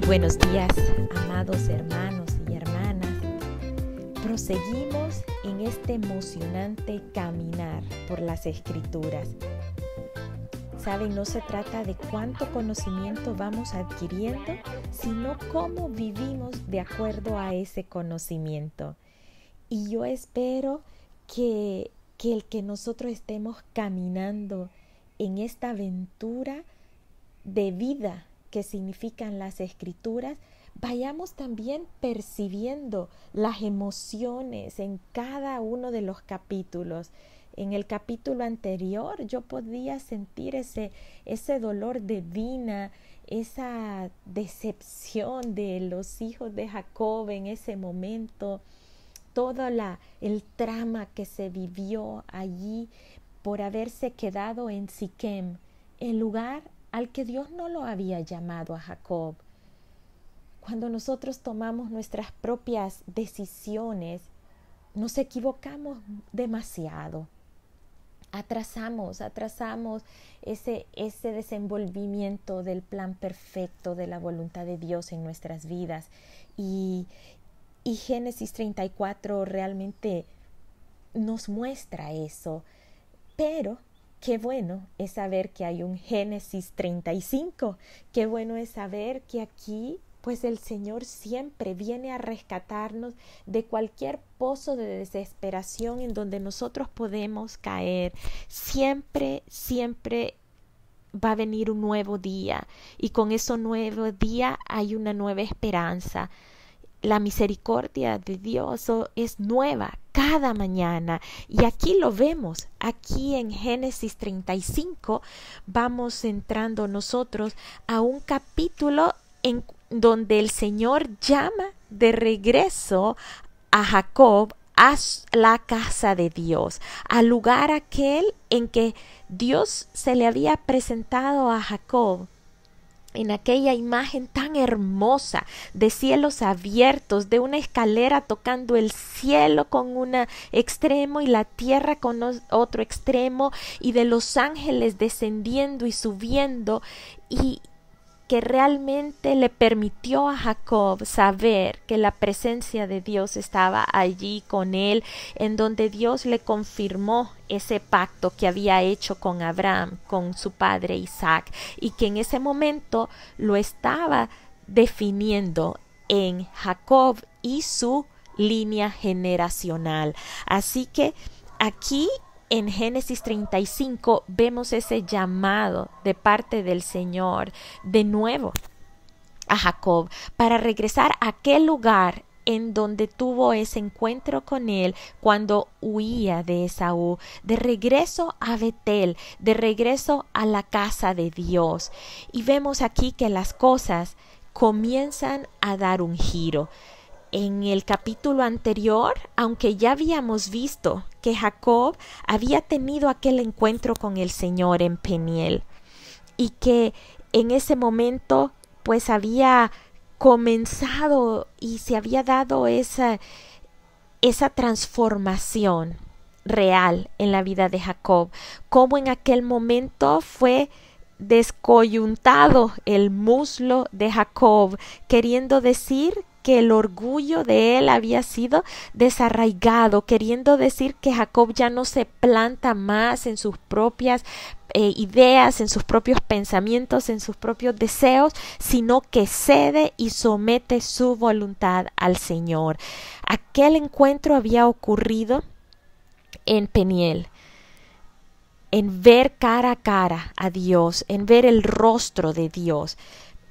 Buenos días, amados hermanos y hermanas. Proseguimos en este emocionante caminar por las Escrituras. Saben, no se trata de cuánto conocimiento vamos adquiriendo, sino cómo vivimos de acuerdo a ese conocimiento. Y yo espero que el que nosotros estemos caminando en esta aventura de vida que significan las Escrituras, vayamos también percibiendo las emociones en cada uno de los capítulos. En el capítulo anterior yo podía sentir ese dolor de Dina, esa decepción de los hijos de Jacob en ese momento, todo el trama que se vivió allí por haberse quedado en Siquem, el lugar al que Dios no lo había llamado a Jacob. Cuando nosotros tomamos nuestras propias decisiones, nos equivocamos demasiado. Atrasamos ese desenvolvimiento del plan perfecto de la voluntad de Dios en nuestras vidas. Y Génesis 34 realmente nos muestra eso. Pero qué bueno es saber que hay un Génesis 35. Qué bueno es saber que aquí pues el Señor siempre viene a rescatarnos de cualquier pozo de desesperación en donde nosotros podemos caer. Siempre va a venir un nuevo día, y con ese nuevo día hay una nueva esperanza. La misericordia de Dios es nueva cada mañana, y aquí lo vemos. Aquí en Génesis 35 vamos entrando nosotros a un capítulo en donde el Señor llama de regreso a Jacob a la casa de Dios, al lugar aquel en que Dios se le había presentado a Jacob en aquella imagen tan hermosa de cielos abiertos, de una escalera tocando el cielo con un extremo y la tierra con otro extremo, y de los ángeles descendiendo y subiendo, y que realmente le permitió a Jacob saber que la presencia de Dios estaba allí con él, en donde Dios le confirmó ese pacto que había hecho con Abraham, con su padre Isaac, y que en ese momento lo estaba definiendo en Jacob y su línea generacional. Así que aquí en Génesis 35 vemos ese llamado de parte del Señor de nuevo a Jacob para regresar a aquel lugar en donde tuvo ese encuentro con él cuando huía de Esaú, de regreso a Betel, de regreso a la casa de Dios. Y vemos aquí que las cosas comienzan a dar un giro. En el capítulo anterior, aunque ya habíamos visto que Jacob había tenido aquel encuentro con el Señor en Peniel, y que en ese momento pues había comenzado y se había dado esa transformación real en la vida de Jacob, como en aquel momento fue descoyuntado el muslo de Jacob, queriendo decir que el orgullo de él había sido desarraigado, queriendo decir que Jacob ya no se planta más en sus propias ideas, en sus propios pensamientos, en sus propios deseos, sino que cede y somete su voluntad al Señor. Aquel encuentro había ocurrido en Peniel, en ver cara a cara a Dios, en ver el rostro de Dios.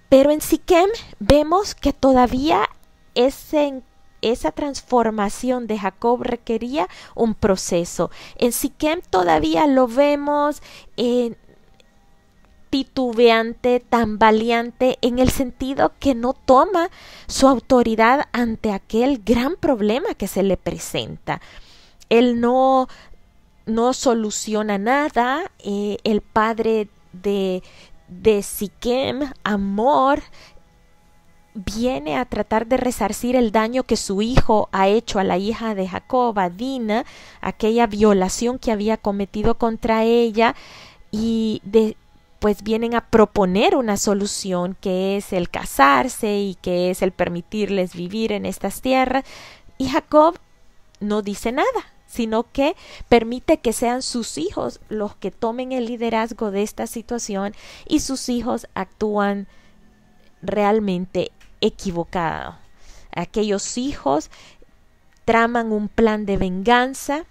Pero en Siquem vemos que todavía esa transformación de Jacob requería un proceso. En Siquem todavía lo vemos titubeante, tambaleante, en el sentido que no toma su autoridad ante aquel gran problema que se le presenta. Él no soluciona nada. El padre de Siquem, Hamor, viene a tratar de resarcir el daño que su hijo ha hecho a la hija de Jacob, a Dina, aquella violación que había cometido contra ella, y pues vienen a proponer una solución que es el casarse y que es el permitirles vivir en estas tierras. Y Jacob no dice nada, sino que permite que sean sus hijos los que tomen el liderazgo de esta situación, y sus hijos actúan realmente equivocados. Aquellos hijos traman un plan de venganza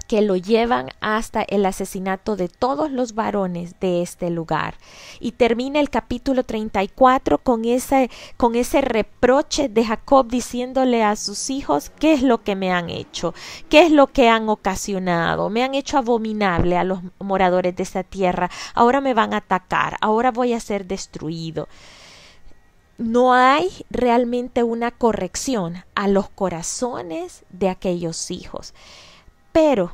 que lo llevan hasta el asesinato de todos los varones de este lugar. Y termina el capítulo 34 con ese reproche de Jacob diciéndole a sus hijos: ¿qué es lo que me han hecho? ¿Qué es lo que han ocasionado? Me han hecho abominable a los moradores de esta tierra. Ahora me van a atacar. Ahora voy a ser destruido. No hay realmente una corrección a los corazones de aquellos hijos. Pero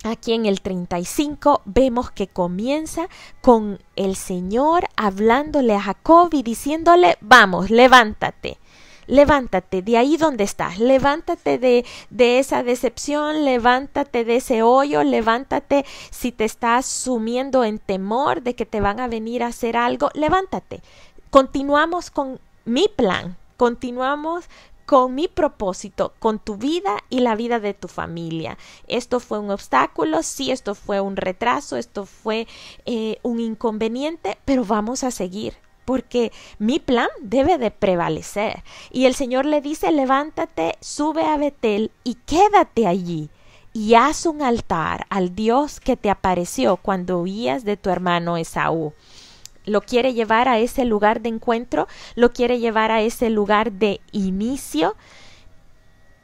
aquí en el 35 vemos que comienza con el Señor hablándole a Jacob y diciéndole: vamos, levántate. Levántate de ahí donde estás, levántate de esa decepción, levántate de ese hoyo, levántate si te estás sumiendo en temor de que te van a venir a hacer algo, levántate. Continuamos con mi plan, continuamos con mi propósito, con tu vida y la vida de tu familia. Esto fue un obstáculo, sí, esto fue un retraso, esto fue un inconveniente, pero vamos a seguir, porque mi plan debe de prevalecer. Y el Señor le dice: levántate, sube a Betel y quédate allí, y haz un altar al Dios que te apareció cuando huías de tu hermano Esaú. Lo quiere llevar a ese lugar de encuentro, lo quiere llevar a ese lugar de inicio,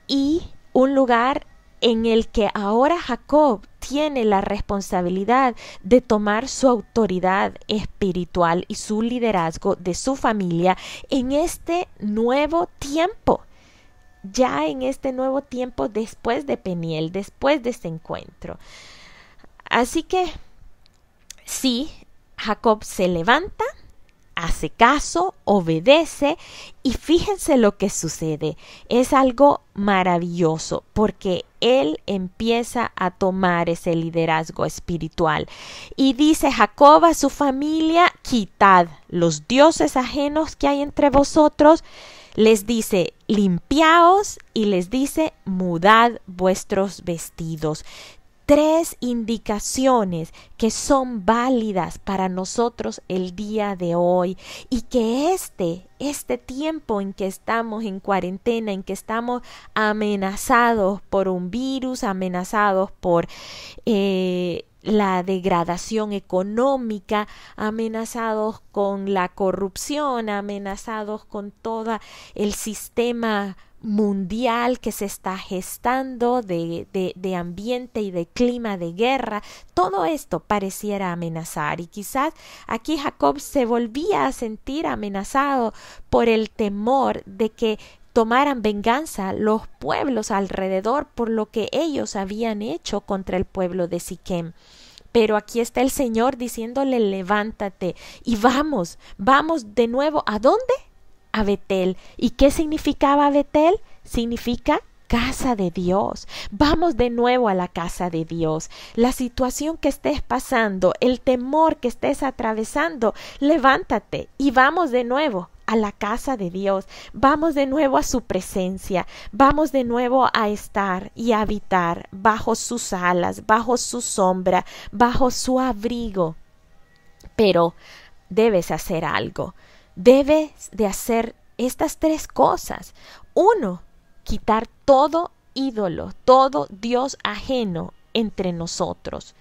y un lugar en el que ahora Jacob tiene la responsabilidad de tomar su autoridad espiritual y su liderazgo de su familia en este nuevo tiempo. Ya en este nuevo tiempo después de Peniel, después de este encuentro. Así que sí, Jacob se levanta, hace caso, obedece, y fíjense lo que sucede. Es algo maravilloso porque él empieza a tomar ese liderazgo espiritual. Y dice Jacob a su familia: quitad los dioses ajenos que hay entre vosotros. Les dice: limpiaos, y les dice: mudad vuestros vestidos. 3 indicaciones que son válidas para nosotros el día de hoy, y que este tiempo en que estamos en cuarentena, en que estamos amenazados por un virus, amenazados por la degradación económica, amenazados con la corrupción, amenazados con todo el sistema mundial que se está gestando de ambiente y de clima de guerra. Todo esto pareciera amenazar, y quizás aquí Jacob se volvía a sentir amenazado por el temor de que tomaran venganza los pueblos alrededor por lo que ellos habían hecho contra el pueblo de Siquem. Pero aquí está el Señor diciéndole: levántate y vamos de nuevo. ¿A dónde? A Betel. ¿Y qué significaba Betel? Significa casa de Dios. Vamos de nuevo a la casa de Dios. La situación que estés pasando, el temor que estés atravesando, levántate y vamos de nuevo a la casa de Dios. Vamos de nuevo a su presencia. Vamos de nuevo a estar y a habitar bajo sus alas, bajo su sombra, bajo su abrigo. Pero debes hacer algo. Debes de hacer estas 3 cosas. 1, quitar todo ídolo, todo Dios ajeno entre nosotros.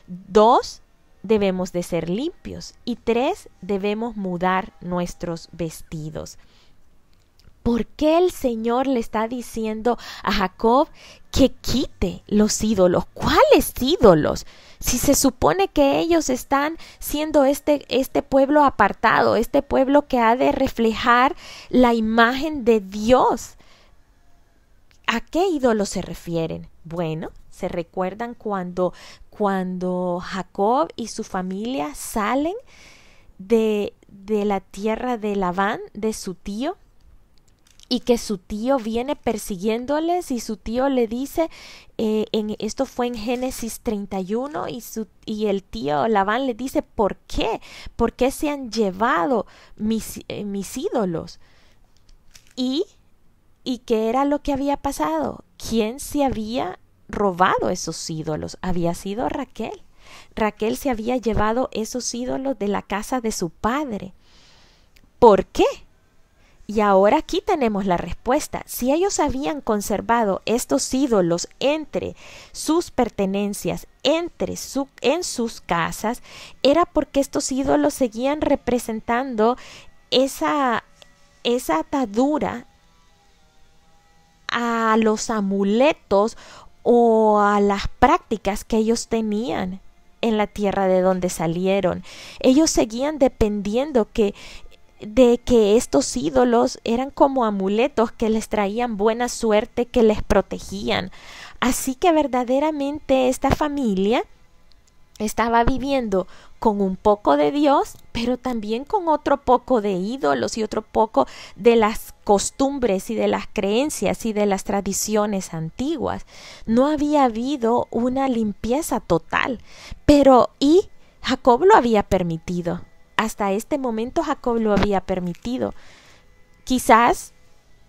2, debemos de ser limpios. Y 3, debemos mudar nuestros vestidos. ¿Por qué el Señor le está diciendo a Jacob que quite los ídolos? ¿Cuáles ídolos? Si se supone que ellos están siendo este pueblo apartado, este pueblo que ha de reflejar la imagen de Dios. ¿A qué ídolos se refieren? Bueno, se recuerdan cuando Jacob y su familia salen de la tierra de Labán, de su tío, y que su tío viene persiguiéndoles y su tío le dice, esto fue en Génesis 31 y el tío Labán le dice, ¿por qué? ¿Por qué se han llevado mis ídolos? ¿Y qué era lo que había pasado? ¿Quién se había robado esos ídolos? Había sido Raquel. Raquel se había llevado esos ídolos de la casa de su padre. ¿Por qué? Y ahora aquí tenemos la respuesta. Si ellos habían conservado estos ídolos entre sus pertenencias, en sus casas, era porque estos ídolos seguían representando esa atadura a los amuletos o a las prácticas que ellos tenían en la tierra de donde salieron. Ellos seguían dependiendo de que estos ídolos eran como amuletos que les traían buena suerte, que les protegían. Así que verdaderamente esta familia estaba viviendo con un poco de Dios, pero también con otro poco de ídolos y otro poco de las costumbres y de las creencias y de las tradiciones antiguas. No había habido una limpieza total, y Jacob lo había permitido. Hasta este momento Jacob lo había permitido. Quizás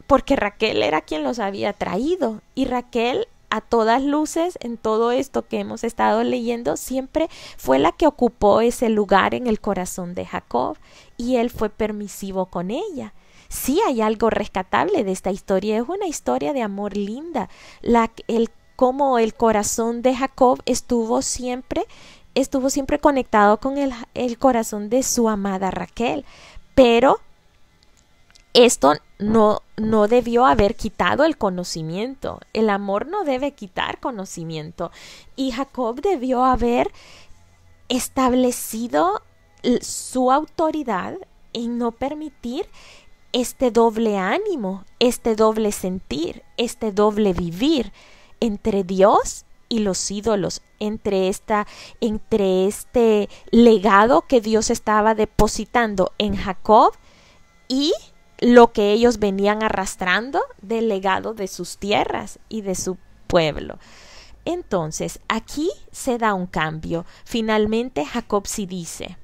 porque Raquel era quien los había traído, y Raquel, a todas luces, en todo esto que hemos estado leyendo, siempre fue la que ocupó ese lugar en el corazón de Jacob, y él fue permisivo con ella. Sí hay algo rescatable de esta historia, es una historia de amor linda, cómo el corazón de Jacob estuvo siempre conectado con el corazón de su amada Raquel, pero esto no debió haber quitado el conocimiento. El amor no debe quitar conocimiento, y Jacob debió haber establecido su autoridad en no permitir este doble ánimo, este doble sentir, este doble vivir entre Dios y los ídolos, entre este legado que Dios estaba depositando en Jacob y lo que ellos venían arrastrando del legado de sus tierras y de su pueblo. Entonces, aquí se da un cambio. Finalmente, Jacob sí dice,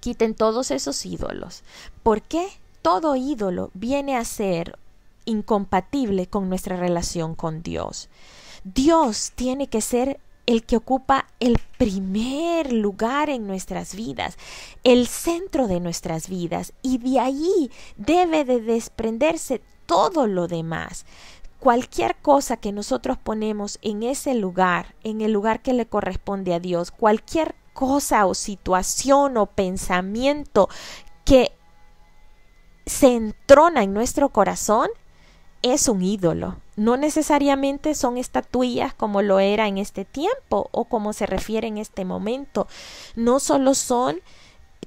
quiten todos esos ídolos. ¿Por qué? Todo ídolo viene a ser incompatible con nuestra relación con Dios. Dios tiene que ser el que ocupa el primer lugar en nuestras vidas, el centro de nuestras vidas, y de ahí debe de desprenderse todo lo demás. Cualquier cosa que nosotros ponemos en ese lugar, en el lugar que le corresponde a Dios, cualquier cosa o situación o pensamiento que se entrona en nuestro corazón, es un ídolo. No necesariamente son estatuillas como lo era en este tiempo o como se refiere en este momento. No solo son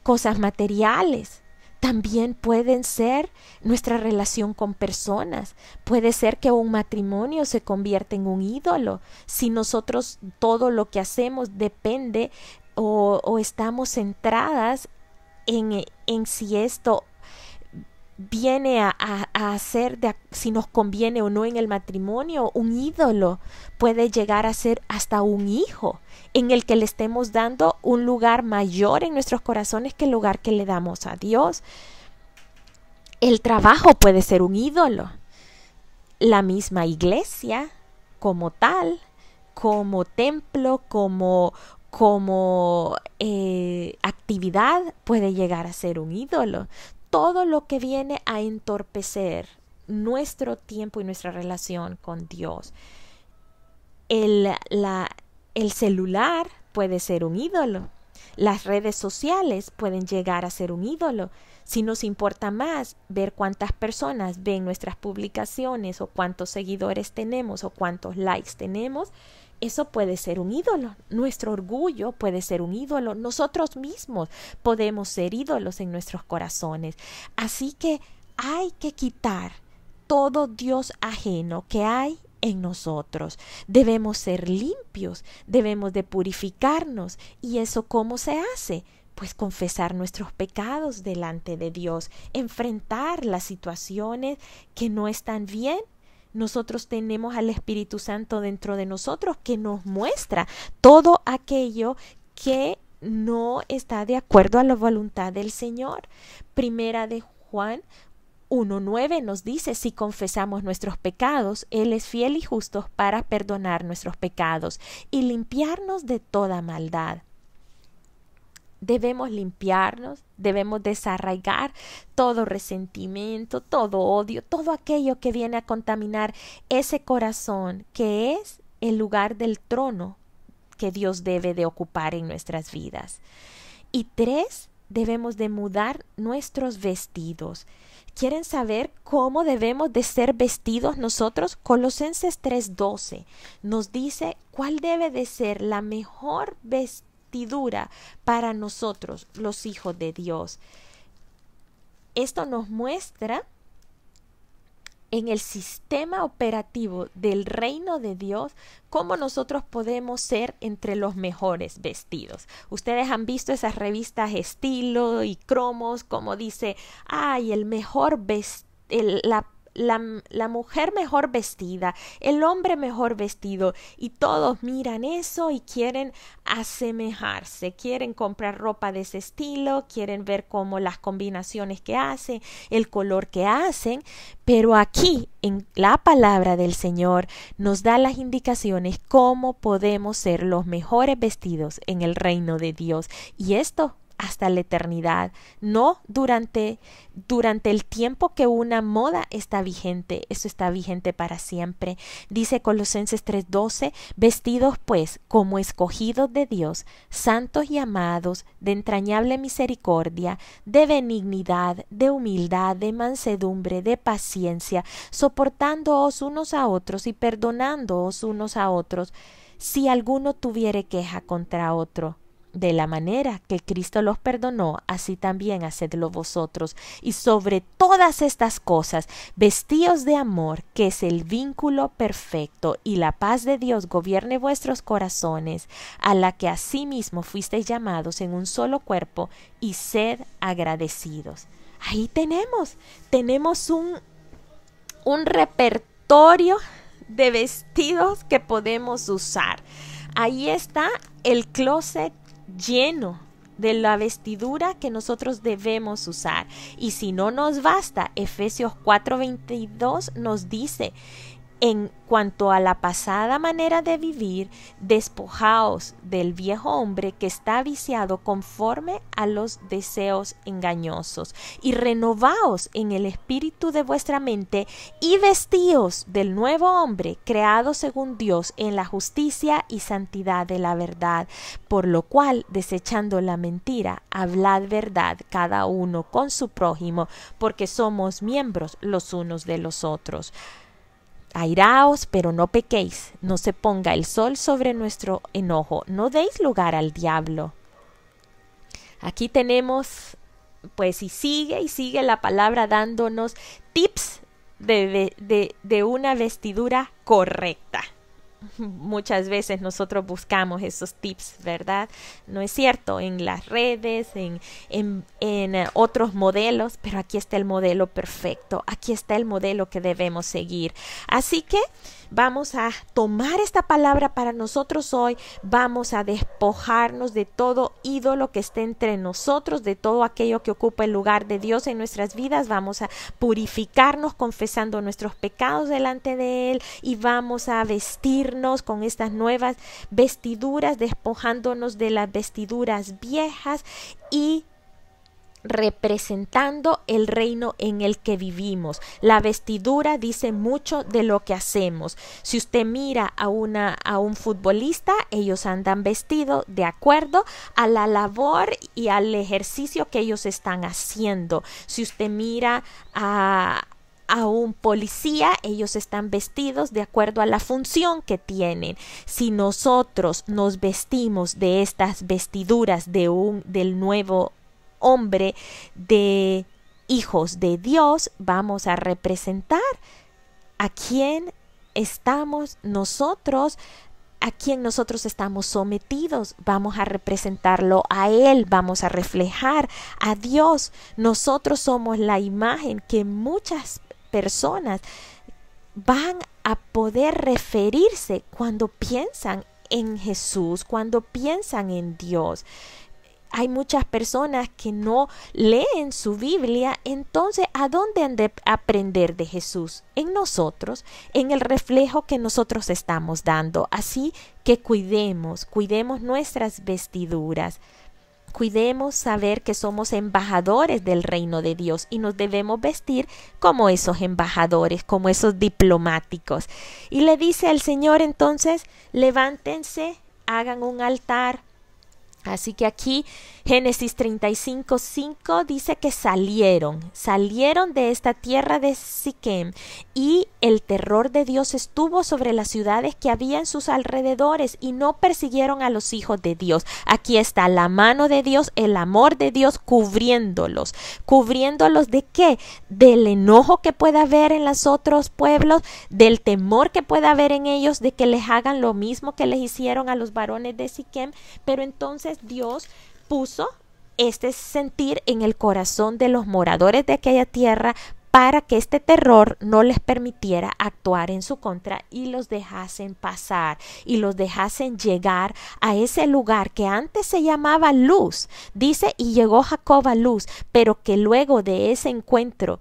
cosas materiales, también pueden ser nuestra relación con personas. Puede ser que un matrimonio se convierta en un ídolo si nosotros todo lo que hacemos depende o estamos centradas en si esto viene a ser si nos conviene o no en el matrimonio. Un ídolo puede llegar a ser hasta un hijo en el que le estemos dando un lugar mayor en nuestros corazones que el lugar que le damos a Dios. El trabajo puede ser un ídolo. La misma iglesia como tal, como templo, como actividad puede llegar a ser un ídolo. Todo lo que viene a entorpecer nuestro tiempo y nuestra relación con Dios. El celular puede ser un ídolo. Las redes sociales pueden llegar a ser un ídolo. Si nos importa más ver cuántas personas ven nuestras publicaciones o cuántos seguidores tenemos o cuántos likes tenemos, eso puede ser un ídolo. Nuestro orgullo puede ser un ídolo. Nosotros mismos podemos ser ídolos en nuestros corazones. Así que hay que quitar todo Dios ajeno que hay en nosotros. Debemos ser limpios, debemos de purificarnos. ¿Y eso cómo se hace? pues confesar nuestros pecados delante de Dios, enfrentar las situaciones que no están bien. Nosotros tenemos al Espíritu Santo dentro de nosotros que nos muestra todo aquello que no está de acuerdo a la voluntad del Señor. Primera de Juan 1:9 nos dice, si confesamos nuestros pecados, Él es fiel y justo para perdonar nuestros pecados y limpiarnos de toda maldad. Debemos limpiarnos, debemos desarraigar todo resentimiento, todo odio, todo aquello que viene a contaminar ese corazón que es el lugar del trono que Dios debe de ocupar en nuestras vidas. Y 3, debemos de mudar nuestros vestidos. ¿Quieren saber cómo debemos de ser vestidos nosotros? Colosenses 3:12 nos dice cuál debe de ser la mejor vestidura para nosotros, los hijos de Dios. Esto nos muestra en el sistema operativo del reino de Dios cómo nosotros podemos ser entre los mejores vestidos. Ustedes han visto esas revistas Estilo y Cromos, como dice, ay, el mejor la mujer mejor vestida, el hombre mejor vestido, y todos miran eso y quieren asemejarse, quieren comprar ropa de ese estilo, quieren ver cómo las combinaciones que hacen, el color que hacen, pero aquí en la palabra del Señor nos da las indicaciones cómo podemos ser los mejores vestidos en el reino de Dios, y esto hasta la eternidad, no durante el tiempo que una moda está vigente, eso está vigente para siempre. Dice Colosenses 3:12, vestidos pues como escogidos de Dios, santos y amados, de entrañable misericordia, de benignidad, de humildad, de mansedumbre, de paciencia, soportándoos unos a otros y perdonándoos unos a otros, si alguno tuviere queja contra otro. De la manera que Cristo los perdonó, así también hacedlo vosotros. Y sobre todas estas cosas, vestíos de amor, que es el vínculo perfecto, y la paz de Dios gobierne vuestros corazones, a la que asimismo fuisteis llamados en un solo cuerpo, y sed agradecidos. Ahí tenemos un repertorio de vestidos que podemos usar. Ahí está el closet lleno de la vestidura que nosotros debemos usar. Y si no nos basta, Efesios 4:22 nos dice, en cuanto a la pasada manera de vivir, despojaos del viejo hombre que está viciado conforme a los deseos engañosos, y renovaos en el espíritu de vuestra mente, y vestíos del nuevo hombre creado según Dios en la justicia y santidad de la verdad, por lo cual, desechando la mentira, hablad verdad cada uno con su prójimo, porque somos miembros los unos de los otros. Airaos, pero no pequéis, no se ponga el sol sobre nuestro enojo, no deis lugar al diablo. Aquí tenemos, pues, y sigue la palabra dándonos tips de una vestidura correcta. Muchas veces nosotros buscamos esos tips, ¿verdad? No es cierto, en las redes, en otros modelos, pero aquí está el modelo perfecto, aquí está el modelo que debemos seguir. Así que vamos a tomar esta palabra para nosotros hoy, vamos a despojarnos de todo ídolo que esté entre nosotros, de todo aquello que ocupa el lugar de Dios en nuestras vidas, vamos a purificarnos confesando nuestros pecados delante de Él, y vamos a vestirnos con estas nuevas vestiduras, despojándonos de las vestiduras viejas y representando el reino en el que vivimos. La vestidura dice mucho de lo que hacemos. Si usted mira a un futbolista, ellos andan vestidos de acuerdo a la labor y al ejercicio que ellos están haciendo. Si usted mira a un policía, ellos están vestidos de acuerdo a la función que tienen. Si nosotros nos vestimos de estas vestiduras del nuevo hombre, de hijos de Dios, vamos a representar a quién estamos nosotros a quien nosotros estamos sometidos, vamos a representarlo a Él, vamos a reflejar a Dios. Nosotros somos la imagen que muchas personas van a poder referirse cuando piensan en Jesús, cuando piensan en Dios. Hay muchas personas que no leen su Biblia, entonces ¿a dónde han de aprender de Jesús? En nosotros, en el reflejo que nosotros estamos dando. Así que cuidemos nuestras vestiduras. Cuidemos saber que somos embajadores del reino de Dios y nos debemos vestir como esos embajadores, como esos diplomáticos. Y le dice al Señor entonces, levántense, hagan un altar. Así que aquí Génesis 35:5 dice que salieron de esta tierra de Siquem, y el terror de Dios estuvo sobre las ciudades que había en sus alrededores, y no persiguieron a los hijos de Dios. Aquí está la mano de Dios, el amor de Dios cubriéndolos. ¿Cubriéndolos de qué? Del enojo que pueda haber en los otros pueblos, del temor que pueda haber en ellos de que les hagan lo mismo que les hicieron a los varones de Siquem. Pero entonces Dios puso este sentir en el corazón de los moradores de aquella tierra para que este terror no les permitiera actuar en su contra y los dejasen pasar y los dejasen llegar a ese lugar que antes se llamaba Luz. Dice, y llegó Jacob a Luz, pero que luego de ese encuentro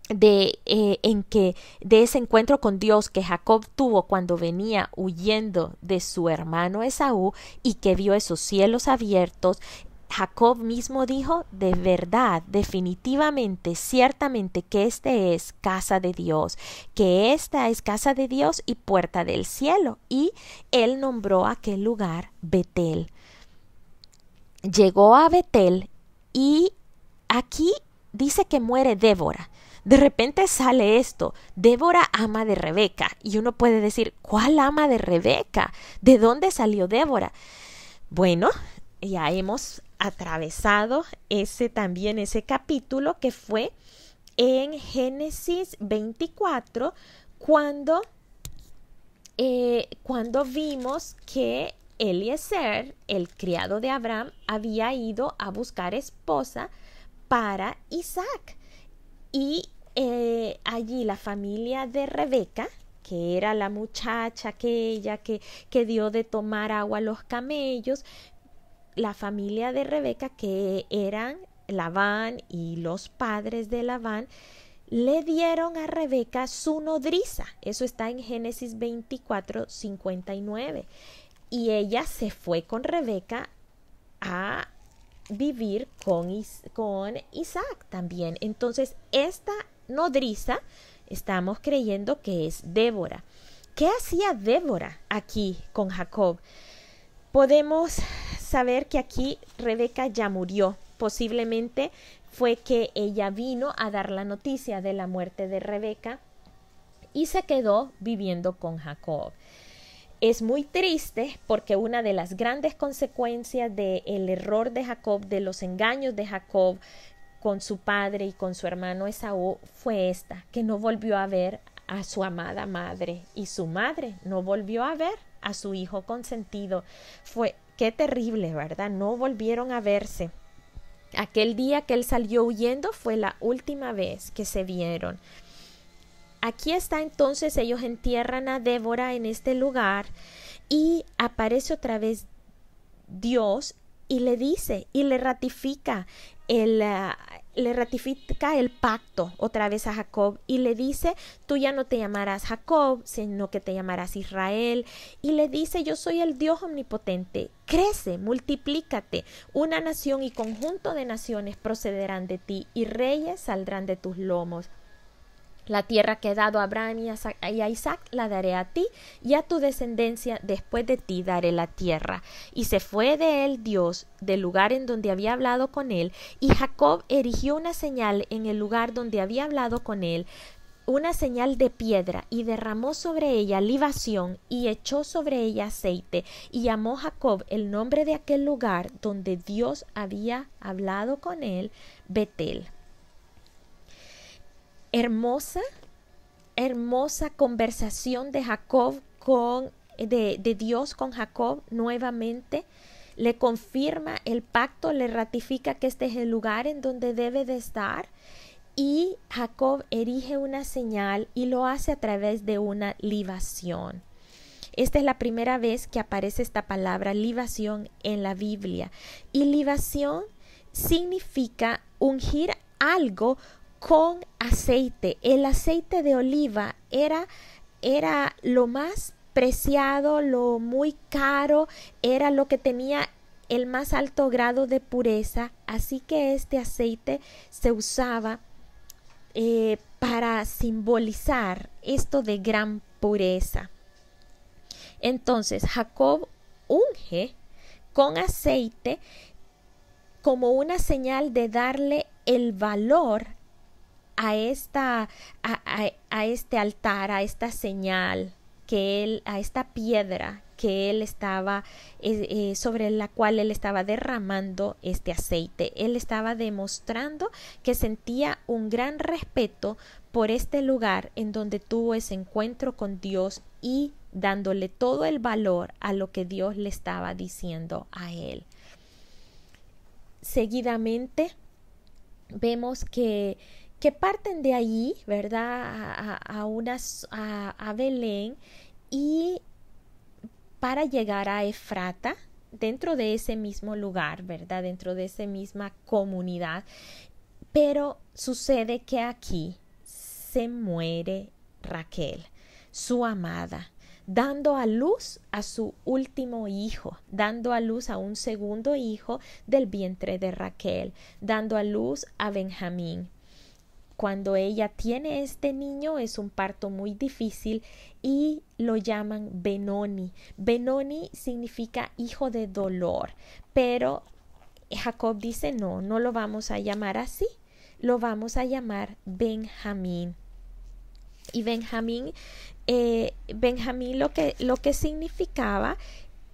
de ese encuentro con Dios que Jacob tuvo cuando venía huyendo de su hermano Esaú y que vio esos cielos abiertos, Jacob mismo dijo, de verdad, definitivamente, ciertamente que este es casa de Dios, que esta es casa de Dios y puerta del cielo. Y él nombró aquel lugar Betel. Llegó a Betel y aquí dice que muere Débora. De repente sale esto, Débora, ama de Rebeca, y uno puede decir, ¿cuál ama de Rebeca? ¿De dónde salió Débora? Bueno, ya hemos atravesado ese capítulo que fue en Génesis 24, cuando vimos que Eliezer, el criado de Abraham, había ido a buscar esposa para Isaac. Y allí la familia de Rebeca, que era la muchacha aquella que dio de tomar agua a los camellos, la familia de Rebeca, que eran Labán y los padres de Labán, le dieron a Rebeca su nodriza. Eso está en Génesis 24:59. Y ella se fue con Rebeca a vivir con Isaac también. Entonces esta nodriza estamos creyendo que es Débora. ¿Qué hacía Débora aquí con Jacob? Podemos saber que aquí Rebeca ya murió. Posiblemente fue que ella vino a dar la noticia de la muerte de Rebeca y se quedó viviendo con Jacob. Es muy triste porque una de las grandes consecuencias del error de Jacob, de los engaños de Jacob con su padre y con su hermano Esaú, fue esta, que no volvió a ver a su amada madre, y su madre no volvió a ver a su hijo consentido. Qué terrible, ¿verdad? No volvieron a verse. Aquel día que él salió huyendo fue la última vez que se vieron. Aquí está entonces, ellos entierran a Débora en este lugar y aparece otra vez Dios y le dice y le ratifica el pacto otra vez a Jacob y le dice, tú ya no te llamarás Jacob, sino que te llamarás Israel. Y le dice, yo soy el Dios omnipotente, crece, multiplícate, una nación y conjunto de naciones procederán de ti y reyes saldrán de tus lomos. La tierra que he dado a Abraham y a Isaac la daré a ti y a tu descendencia después de ti daré la tierra. Y se fue de él Dios del lugar en donde había hablado con él, y Jacob erigió una señal en el lugar donde había hablado con él, una señal de piedra, y derramó sobre ella libación y echó sobre ella aceite, y llamó Jacob el nombre de aquel lugar donde Dios había hablado con él, Betel. Hermosa conversación de Jacob con de Dios con Jacob nuevamente. Le confirma el pacto, le ratifica que este es el lugar en donde debe de estar. Y Jacob erige una señal y lo hace a través de una libación. Esta es la primera vez que aparece esta palabra libación en la Biblia. Y libación significa ungir algo con aceite. El aceite de oliva era lo más preciado, lo muy caro, era lo que tenía el más alto grado de pureza. Así que este aceite se usaba para simbolizar esto de gran pureza. Entonces Jacob unge con aceite como una señal de darle el valor a este altar, a esta señal a esta piedra que él estaba sobre la cual él estaba derramando este aceite. Él estaba demostrando que sentía un gran respeto por este lugar en donde tuvo ese encuentro con Dios y dándole todo el valor a lo que Dios le estaba diciendo a él. Seguidamente vemos que parten de allí, ¿verdad? A Belén, y para llegar a Efrata, dentro de ese mismo lugar, ¿verdad? Dentro de esa misma comunidad. Pero sucede que aquí se muere Raquel, su amada, dando a luz a su último hijo, dando a luz a un segundo hijo del vientre de Raquel, dando a luz a Benjamín. Cuando ella tiene este niño es un parto muy difícil y lo llaman Benoni. Benoni significa hijo de dolor, pero Jacob dice no lo vamos a llamar así, lo vamos a llamar Benjamín. Y Benjamín lo que significaba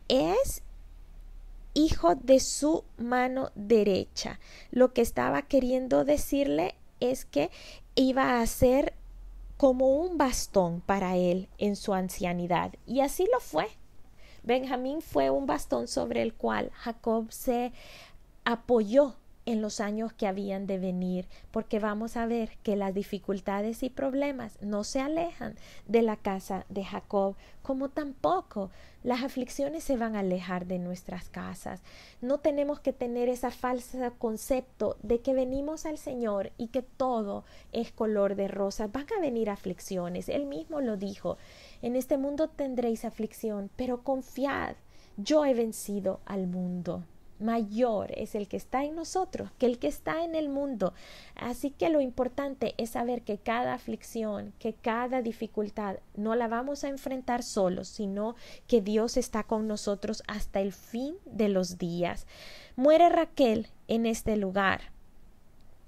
es hijo de su mano derecha. Lo que estaba queriendo decirle es que iba a ser como un bastón para él en su ancianidad. Y así lo fue. Benjamín fue un bastón sobre el cual Jacob se apoyó en los años que habían de venir, porque vamos a ver que las dificultades y problemas no se alejan de la casa de Jacob, como tampoco las aflicciones se van a alejar de nuestras casas. No tenemos que tener ese falso concepto de que venimos al Señor y que todo es color de rosa. Van a venir aflicciones. Él mismo lo dijo: en este mundo tendréis aflicción, pero confiad, yo he vencido al mundo. Mayor es el que está en nosotros que el que está en el mundo. Así que lo importante es saber que cada aflicción, que cada dificultad no la vamos a enfrentar solos, sino que Dios está con nosotros hasta el fin de los días. Muere Raquel en este lugar.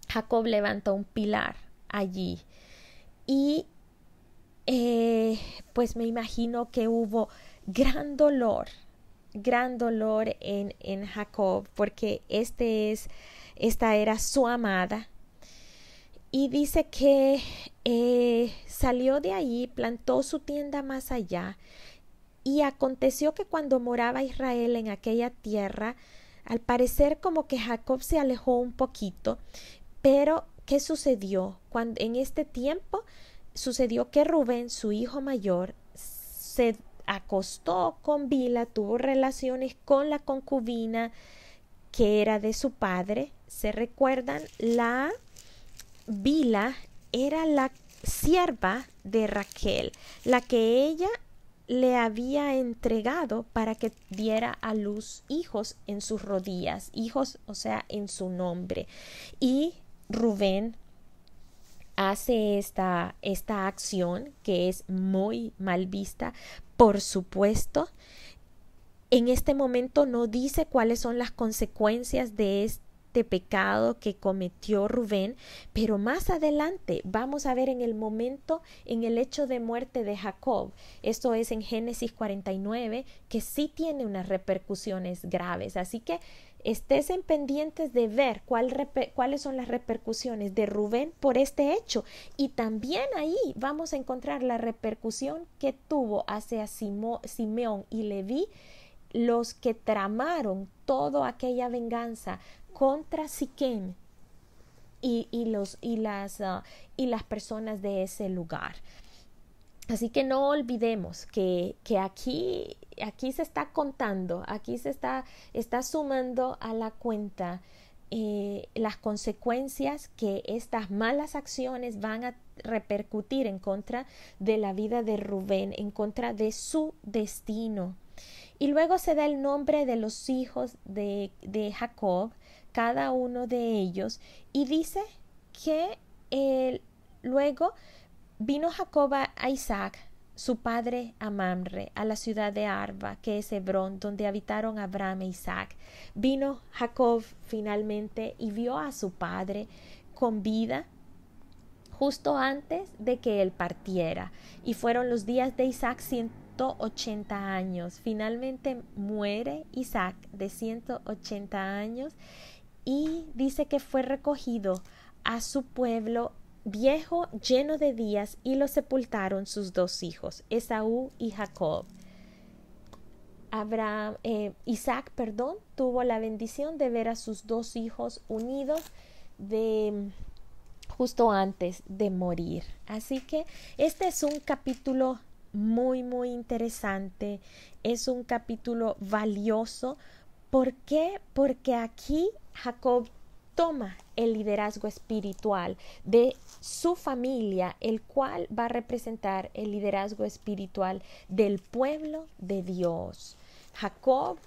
Jacob levanta un pilar allí y pues me imagino que hubo gran dolor en Jacob, porque esta era su amada. Y dice que salió de allí, plantó su tienda más allá. Y aconteció que cuando moraba Israel en aquella tierra, al parecer como que Jacob se alejó un poquito. Pero ¿qué sucedió? En este tiempo sucedió que Rubén, su hijo mayor, se acostó con Bila, tuvo relaciones con la concubina que era de su padre. ¿Se recuerdan? La Bila era la sierva de Raquel, la que ella le había entregado para que diera a luz hijos en sus rodillas, hijos, o sea, en su nombre. Y Rubén hace esta acción que es muy mal vista, por supuesto. En este momento no dice cuáles son las consecuencias de este pecado que cometió Rubén, pero más adelante vamos a ver en el momento, en el hecho de muerte de Jacob, esto es en Génesis 49, que sí tiene unas repercusiones graves. Así que estés en pendientes de ver cuáles son las repercusiones de Rubén por este hecho. Y también ahí vamos a encontrar la repercusión que tuvo hacia Simeón y Leví, los que tramaron toda aquella venganza contra Siquem y las personas de ese lugar. Así que no olvidemos que aquí se está contando, aquí se está sumando a la cuenta las consecuencias que estas malas acciones van a repercutir en contra de la vida de Rubén, en contra de su destino. Y luego se da el nombre de los hijos de Jacob, cada uno de ellos, y dice que luego vino Jacob a Isaac, su padre, a Mamre, a la ciudad de Arba, que es Hebrón, donde habitaron Abraham e Isaac. Vino Jacob finalmente y vio a su padre con vida justo antes de que él partiera. Y fueron los días de Isaac 180 años. Finalmente muere Isaac de 180 años y dice que fue recogido a su pueblo viejo, lleno de días, y lo sepultaron sus dos hijos, Esaú y Jacob. Isaac tuvo la bendición de ver a sus dos hijos unidos justo antes de morir. Así que este es un capítulo muy, muy interesante, es un capítulo valioso. ¿Por qué? Porque aquí Jacob toma el liderazgo espiritual de su familia, el cual va a representar el liderazgo espiritual del pueblo de Dios. Jacob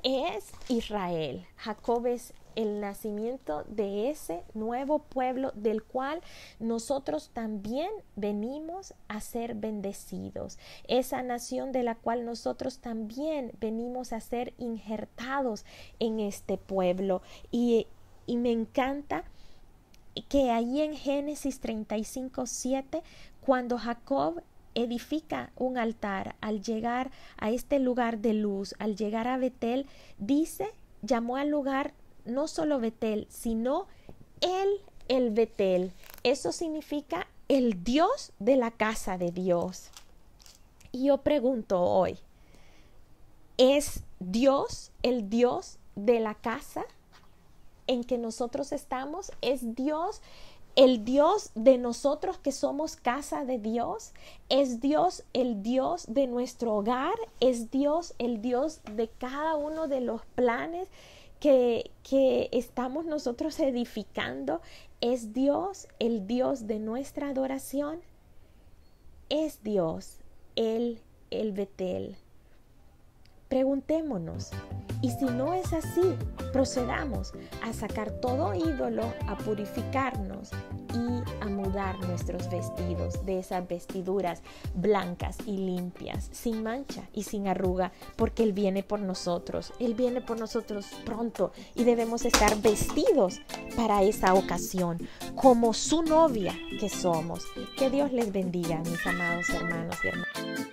es Israel. Jacob es el nacimiento de ese nuevo pueblo del cual nosotros también venimos a ser bendecidos. Esa nación de la cual nosotros también venimos a ser injertados en este pueblo. Y me encanta que ahí en Génesis 35:7, cuando Jacob edifica un altar al llegar a este lugar de luz, al llegar a Betel, llamó al lugar no solo Betel, sino el Betel. Eso significa el Dios de la casa de Dios. Y yo pregunto hoy, ¿es Dios el Dios de la casa en que nosotros estamos? ¿Es Dios el Dios de nosotros que somos casa de Dios? ¿Es Dios el Dios de nuestro hogar? ¿Es Dios el Dios de cada uno de los planes que estamos nosotros edificando? ¿Es Dios el Dios de nuestra adoración? ¿Es Dios el Betel? Preguntémonos. Y si no es así, procedamos a sacar todo ídolo, a purificarnos y a mudar nuestros vestidos de esas vestiduras blancas y limpias, sin mancha y sin arruga, porque Él viene por nosotros. Él viene por nosotros pronto y debemos estar vestidos para esa ocasión, como su novia que somos. Que Dios les bendiga, mis amados hermanos y hermanas.